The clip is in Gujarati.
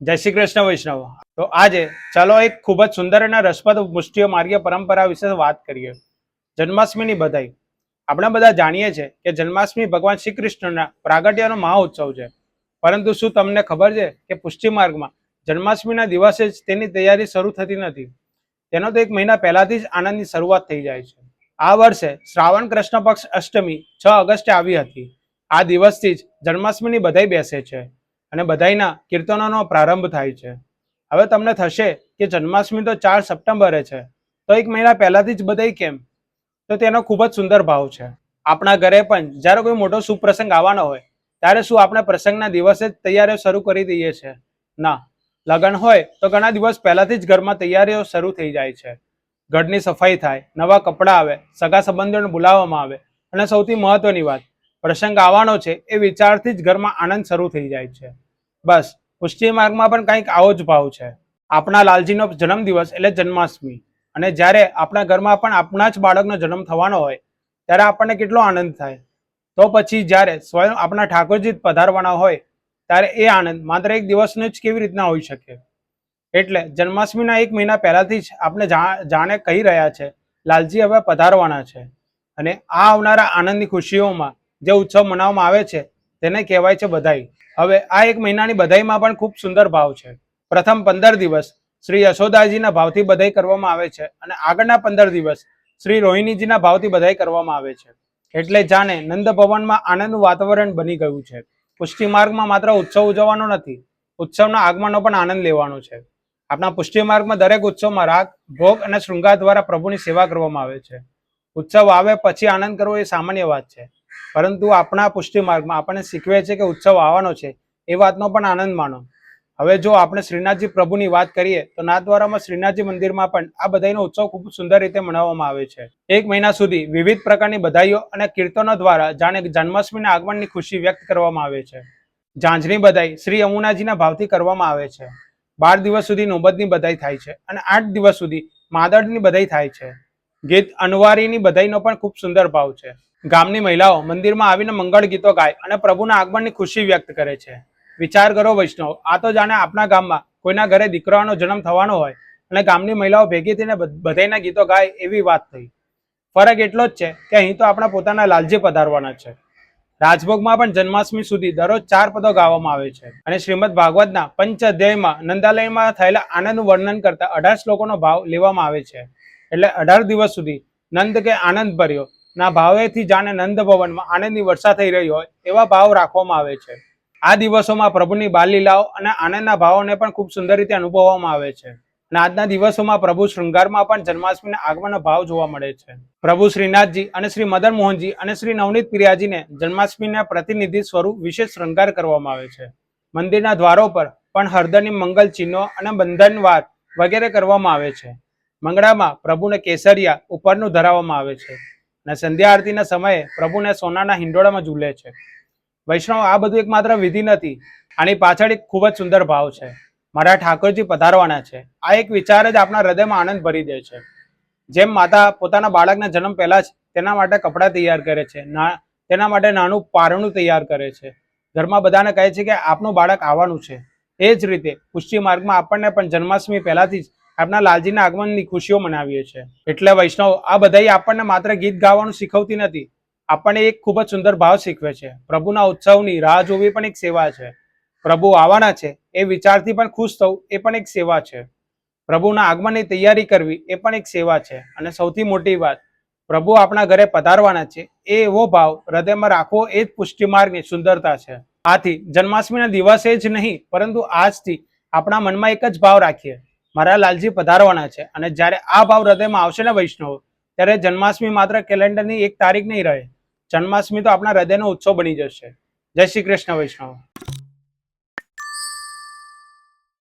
જય શ્રી કૃષ્ણ વૈષ્ણવ। તો આજે ચાલો એક ખૂબ જ સુંદર અને રસપ્રદ મુષ્ટિય માર્ગીય પરંપરા વિશે વાત કરીએ। જન્માષ્ટમીની બધાઈ। આપણે બધા જાણીએ છીએ કે જન્માષ્ટમી ભગવાન શ્રી કૃષ્ણના પ્રાગટ્યનો મહાઉત્સવ છે, પરંતુ શું તમને ખબર છે કે પુષ્ટિ માર્ગમાં જન્માષ્ટમીના દિવસે જ તેની તૈયારી શરૂ થતી નથી? તેનો તો એક મહિના પહેલાથી જ આનંદની શરૂઆત થઈ જાય છે। આ વર્ષે શ્રાવણ કૃષ્ણ પક્ષ અષ્ટમી 6 ઓગસ્ટે આવી હતી। આ દિવસથી જ જન્માષ્ટમીની બધાઈ બેસે છે અને બધાઈના કીર્તનોનો પ્રારંભ થાય છે। હવે તમને થશે કે જન્માષ્ટમી તો 4 સપ્ટેમ્બરે છે, તો એક મહિના પહેલાથી જ બધાઈ કેમ? તો તેનો ખૂબ જ સુંદર ભાવ છે। આપણા ઘરે પણ જ્યારે કોઈ મોટો શુભ પ્રસંગ આવવાનો હોય ત્યારે શું આપણે પ્રસંગના દિવસે જ તૈયારીઓ શરૂ કરી દઈએ છીએ? ના, લગ્ન હોય તો ઘણા દિવસ પહેલાથી જ ઘરમાં તૈયારીઓ શરૂ થઈ જાય છે। ઘરની સફાઈ થાય, નવા કપડાં આવે, સગા સંબંધીઓને બોલાવવામાં આવે અને સૌથી મહત્વની વાત, પ્રસંગ આવવાનો છે એ વિચારથી જ ઘરમાં આનંદ શરૂ થઈ જાય છે। બસ પુષ્ટિ માર્ગમાં પણ કંઈક આવો જ ભાવ છે। આપણા લાલજીનો જન્મદિવસ એટલે જન્માષ્ટમી, અને જ્યારે આપણા ઘરમાં પણ આપણા જ બાળકનો જન્મ થવાનો હોય ત્યારે આપણને કેટલો આનંદ થાય। તો પછી જ્યારે સ્વયં આપણા ઠાકોરજી પધારવાના હોય ત્યારે એ આનંદ માત્ર એક દિવસનો જ કેવી રીતના હોઈ શકે? એટલે જન્માષ્ટમીના એક મહિના પહેલાથી જ આપણે જાણે કહી રહ્યા છે, લાલજી હવે પધારવાના છે, અને આ આવનારા આનંદની ખુશીઓમાં જે ઉત્સવ મનાવવામાં આવે છે તેને કહેવાય છે બધાઈ। હવે આ એક મહિનાની બધાઈમાં પણ ખૂબ સુંદર ભાવ છે। પ્રથમ 15 દિવસ શ્રી યશોદાજીના ભાવથી બધાઈ કરવામાં આવે છે અને આગળના 15 દિવસ શ્રી રોહિણીજીના ભાવથી બધાઈ કરવામાં આવે છે। એટલે જાણે નંદ ભવનમાં આનંદનું વાતાવરણ બની ગયું છે। પુષ્ટિ માર્ગમાં માત્ર ઉત્સવ ઉજવવાનો નથી, ઉત્સવના આગમનનો પણ આનંદ લેવાનો છે। આપણા પુષ્ટિ માર્ગમાં દરેક ઉત્સવમાં રાગ, ભોગ અને શૃંગાર દ્વારા પ્રભુની સેવા કરવામાં આવે છે। ઉત્સવ આવે પછી આનંદ કરવો એ સામાન્ય વાત છે, પરંતુ આપણા પુષ્ટિ માર્ગમાં આપણને શીખવે છે કે ઉત્સવ આવવાનો છે એ વાતનો પણ આનંદ માણો। હવે જો આપણે શ્રીનાથજી પ્રભુની વાત કરીએ તો નાથદ્વારામાં શ્રીનાથજી મંદિરમાં પણ આ બધાઈનો ઉત્સવ ખૂબ સુંદર રીતે મનાવવામાં આવે છે। એક મહિના સુધી વિવિધ પ્રકારની બધાઈઓ અને કીર્તનો દ્વારા જાણે જન્માષ્ટમીના આગમનની ખુશી વ્યક્ત કરવામાં આવે છે। ઝાંઝની બધાઈ શ્રી યમુનાજીના ભાવથી કરવામાં આવે છે। 12 દિવસ સુધી નોબતની બધાઈ થાય છે અને 8 દિવસ સુધી માદળની બધાઈ થાય છે। ગીત અનવારીની બધાઈનો પણ ખૂબ સુંદર ભાવ છે। ગામની મહિલાઓ મંદિરમાં આવીને મંગળ ગીતો ગાય અને પ્રભુના આગમનની ખુશી વ્યક્ત કરે છે। વિચાર કરો વૈષ્ણવ, આ તો જાણે આપણા ગામમાં કોઈના ઘરે દીકરાનો જન્મ થવાનો હોય અને ગામની મહિલાઓ ભેગી થઈને બધાઈના ગીતો ગાય એવી વાત થઈ। ફરક એટલો જ છે કે અહીં તો આપણા પોતાના લાલજી પધારવાના છે। રાજભોગમાં પણ જન્માષ્ટમી સુધી દરરોજ 4 પદો ગાવામાં આવે છે અને શ્રીમદ ભાગવતના પંચ અધ્યાયમાં નંદાલયમાં થયેલા આનંદનું વર્ણન કરતા 18 શ્લોકોનો ભાવ લેવામાં આવે છે। એટલે 18 દિવસ સુધી નંદ કે આનંદ ભર્યો ના ભાવેથી જાણે નંદ ભવનમાં આનંદની વર્ષા થઈ રહી હોય એવા ભાવ રાખવામાં આવે છે। આ દિવસોમાં પ્રભુની બાલલીલાઓ અને આનંદના ભાવોને પણ ખૂબ સુંદર રીતે અનુભવવામાં આવે છે, અને આજના દિવસોમાં પ્રભુ શૃંગારમાં પણ જન્માષ્ટમીના આગમનનો ભાવ જોવા મળે છે। પ્રભુ શ્રીનાથજી અને શ્રી મદન મોહનજી અને શ્રી નવનીત પ્રિયાજીને જન્માષ્ટમીના પ્રતિનિધિ સ્વરૂપ વિશેષ શૃંગાર કરવામાં આવે છે। મંદિરના દ્વારો પર પણ હળદરની મંગલ ચિહ્નો અને બંધનવાર વગેરે કરવામાં આવે છે। મંગળામાં પ્રભુને કેસરિયા ઉપરનું ધરાવવામાં આવે છે અને સંધ્યા આરતીના સમયે પ્રભુને સોનાના હિંડોળામાં ઝૂલે છે। વૈષ્ણવ, આ બધું એક માત્ર વિધિ નથી, આની પાછળ એક ખૂબ જ સુંદર ભાવ છે। મારા ઠાકોરજી પધારવાના છે, આ એક વિચાર જ આપણા હૃદયમાં આનંદ ભરી દે છે। જેમ માતા પોતાના બાળકના જન્મ પહેલા જ તેના માટે કપડાં તૈયાર કરે છે, તેના માટે નાનું પારણું તૈયાર કરે છે, ઘરમાં બધાને કહે છે કે આપનું બાળક આવવાનું છે, એ જ રીતે પુષ્ટિ માર્ગમાં આપણને પણ જન્માષ્ટમી પહેલાથી જ આપણા લાલજીના આગમનની ખુશીઓ મનાવીએ છીએ। એટલે વૈષ્ણવ, આ બધાઈ આપણને માત્ર ગીત ગાવાનું શીખવતી નથી, આપણને એક ખૂબ જ સુંદર ભાવ શીખવે છે। પ્રભુના ઉત્સવની રાહ જોવી પણ એક સેવા છે। પ્રભુ આવવાના છે એ વિચારથી પણ ખુશ થવું એ પણ એક સેવા છે। પ્રભુના આગમનની તૈયારી કરવી એ પણ એક સેવા છે, અને સૌથી મોટી વાત, પ્રભુ આપણા ઘરે પધારવાના છે એ એવો ભાવ હૃદયમાં રાખવો એ જ પુષ્ટિ માર્ગની સુંદરતા છે। આથી જન્માષ્ટમીના દિવસે જ નહીં, પરંતુ આજથી આપણા મનમાં એક જ ભાવ રાખીએ, મારા લાલજી પધારવાના છે, અને જ્યારે આ ભાવ હૃદયમાં આવશે ને વૈષ્ણવ, ત્યારે જન્માષ્ટમી માત્ર કેલેન્ડરની એક તારીખ નહીં રહે, જન્માષ્ટમી તો આપણા હૃદયનો ઉત્સવ બની જશે। જય શ્રી કૃષ્ણ વૈષ્ણવ।